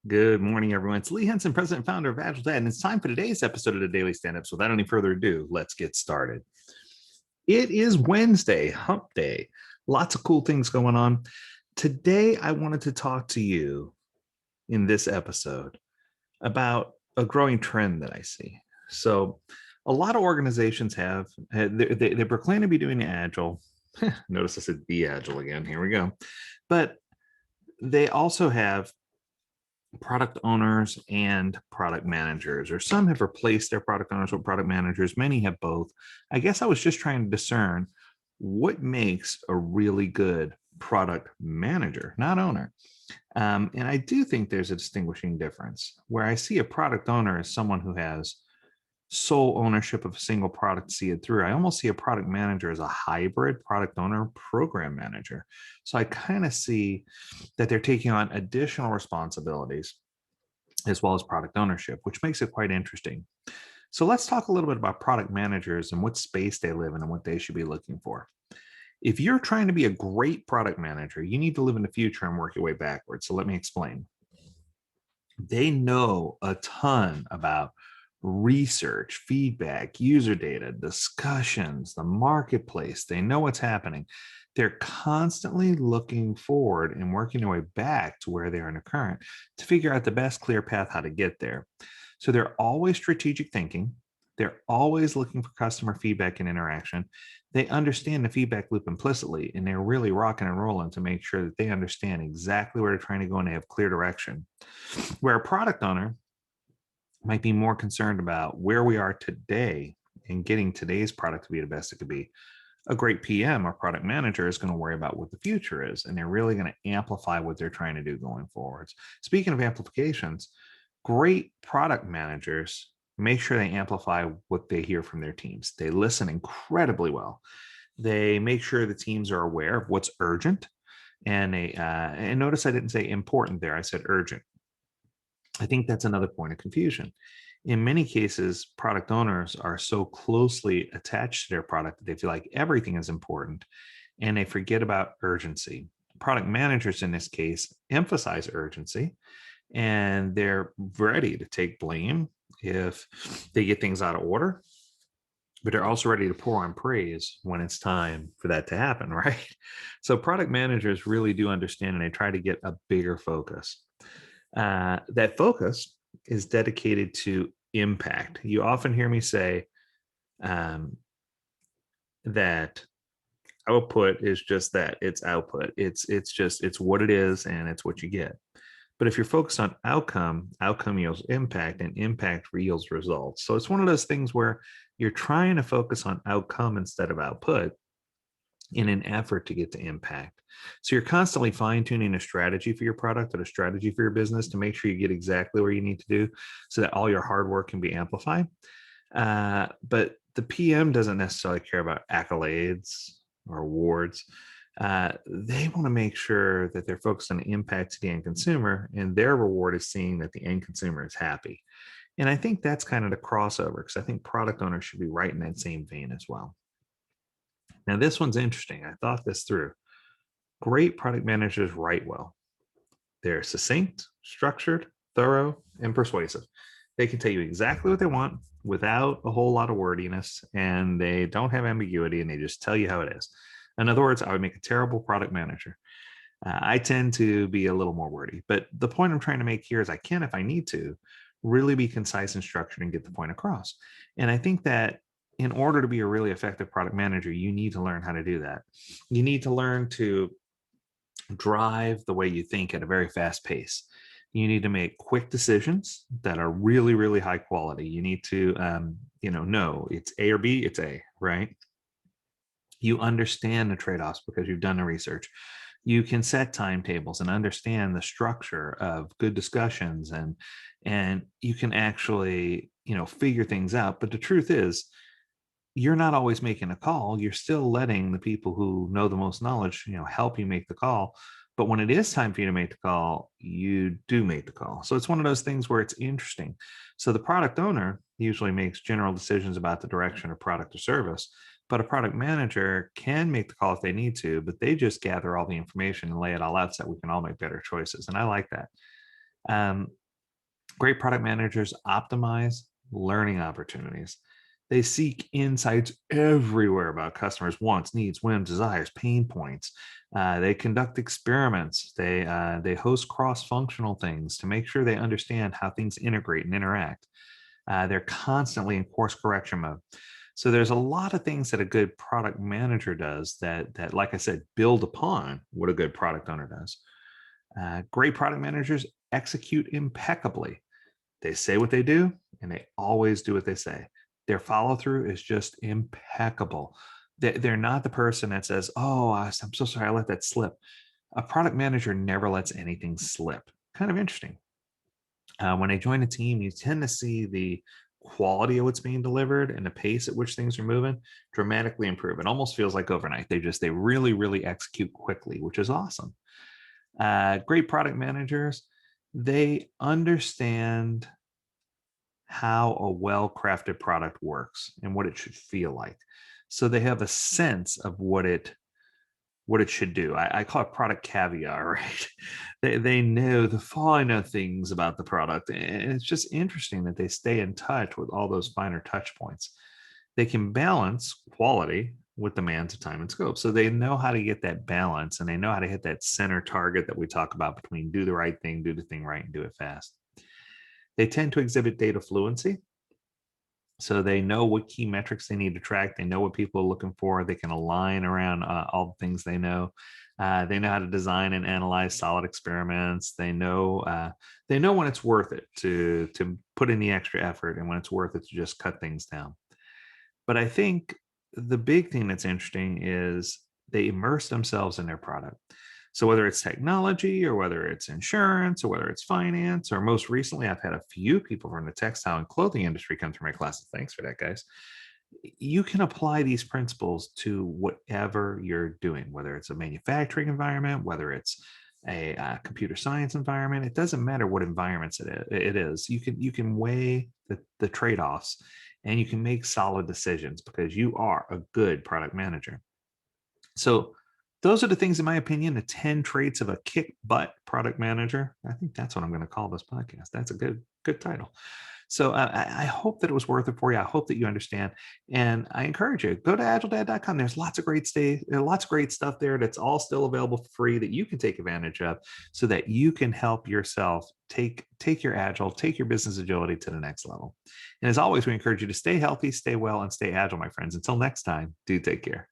Good morning, everyone. It's Lee Henson, President and Founder of AgileDad, and it's time for today's episode of the Daily Stand-Up. So without any further ado, let's get started. It is Wednesday, hump day. Lots of cool things going on. Today, I wanted to talk to you in this episode about a growing trend that I see. So a lot of organizations they proclaim to be doing Agile. Notice I said be Agile again. Here we go. But they also have product owners and product managers, or some have replaced their product owners with product managers. Many have both. I guess I was just trying to discern what makes a really good product manager, not owner. And I do think there's a distinguishing difference where I see a product owner as someone who has sole ownership of a single product to see it through. I almost see a product manager as a hybrid product owner program manager. So I kind of see that they're taking on additional responsibilities as well as product ownership, which makes it quite interesting. So let's talk a little bit about product managers and what space they live in and what they should be looking for. If you're trying to be a great product manager, you need to live in the future and work your way backwards. So let me explain. They know a ton about research, feedback, user data, discussions, the marketplace. They know what's happening. They're constantly looking forward and working their way back to where they are in the current to figure out the best clear path how to get there. So they're always strategic thinking. They're always looking for customer feedback and interaction. They understand the feedback loop implicitly, and they're really rocking and rolling to make sure that they understand exactly where they're trying to go and they have clear direction. Where a product owner might be more concerned about where we are today and getting today's product to be the best it could be. A great PM or product manager is going to worry about what the future is, and they're really going to amplify what they're trying to do going forwards. Speaking of amplifications, great product managers make sure they amplify what they hear from their teams. They listen incredibly well. They make sure the teams are aware of what's urgent. And notice I didn't say important there, I said urgent. I think that's another point of confusion. In many cases, product owners are so closely attached to their product that they feel like everything is important and they forget about urgency. Product managers, in this case, emphasize urgency and they're ready to take blame if they get things out of order, but they're also ready to pour on praise when it's time for that to happen, right? So product managers really do understand and they try to get a bigger focus. That focus is dedicated to impact. You often hear me say that output is just that, it's output. It's what it is and it's what you get. But if you're focused on outcome, outcome yields impact and impact yields results. So it's one of those things where you're trying to focus on outcome instead of output in an effort to get to impact. So you're constantly fine tuning a strategy for your product or a strategy for your business to make sure you get exactly where you need to do so that all your hard work can be amplified. But the PM doesn't necessarily care about accolades or awards. They want to make sure that they're focused on the impact to the end consumer, and their reward is seeing that the end consumer is happy. And I think that's kind of the crossover because I think product owners should be right in that same vein as well. Now, this one's interesting. I thought this through. Great product managers write well. They're succinct, structured, thorough, and persuasive. They can tell you exactly what they want without a whole lot of wordiness, and they don't have ambiguity, and they just tell you how it is. In other words, I would make a terrible product manager. I tend to be a little more wordy, but the point I'm trying to make here is I can, if I need to, really be concise and structured and get the point across. And I think that in order to be a really effective product manager, you need to learn how to do that. You need to learn to drive the way you think at a very fast pace. You need to make quick decisions that are really, really high quality. You need to, know it's A or B, it's A, right? You understand the trade-offs because you've done the research. You can set timetables and understand the structure of good discussions, and you can actually, figure things out. But the truth is, you're not always making a call. You're still letting the people who know the most knowledge, help you make the call. But when it is time for you to make the call, you do make the call. So it's one of those things where it's interesting. So the product owner usually makes general decisions about the direction of product or service, but a product manager can make the call if they need to, but they just gather all the information and lay it all out so that we can all make better choices. And I like that. Um, Great product managers optimize learning opportunities. They seek insights everywhere about customers' wants, needs, whims, desires, pain points. They conduct experiments. They host cross-functional things to make sure they understand how things integrate and interact. They're constantly in course correction mode. So there's a lot of things that a good product manager does that, like I said, build upon what a good product owner does. Great product managers execute impeccably. They say what they do, and they always do what they say. Their follow through is just impeccable. They're not the person that says, "Oh, I'm so sorry, I let that slip." A product manager never lets anything slip. Kind of interesting. When they join a team, you tend to see the quality of what's being delivered and the pace at which things are moving dramatically improve. It almost feels like overnight. They really, really execute quickly, which is awesome. Great product managers, they understand how a well-crafted product works and what it should feel like. So they have a sense of what it should do. I call it product caviar, right? They know the finer things about the product. And it's just interesting that they stay in touch with all those finer touch points. They can balance quality with demands of time and scope. So they know how to get that balance, and they know how to hit that center target that we talk about between do the right thing, do the thing right, and do it fast. They tend to exhibit data fluency. So they know what key metrics they need to track. They know what people are looking for. They can align around all the things they know. They know how to design and analyze solid experiments. They know when it's worth it to put in the extra effort, and when it's worth it to just cut things down. But I think the big thing that's interesting is they immerse themselves in their product. So whether it's technology, or whether it's insurance, or whether it's finance, or most recently, I've had a few people from the textile and clothing industry come through my classes. Thanks for that, guys. You can apply these principles to whatever you're doing, whether it's a manufacturing environment, whether it's a computer science environment. It doesn't matter what environments it is. You can weigh the trade-offs, and you can make solid decisions because you are a good product manager. So those are the things, in my opinion, the 10 traits of a kick butt product manager. I think that's what I'm going to call this podcast. That's a good title. So I hope that it was worth it for you. I hope that you understand. And I encourage you, go to agiledad.com. There's lots of great stuff there that's all still available for free that you can take advantage of, so that you can help yourself take your business agility to the next level. And as always, we encourage you to stay healthy, stay well, and stay agile, my friends. Until next time, do take care.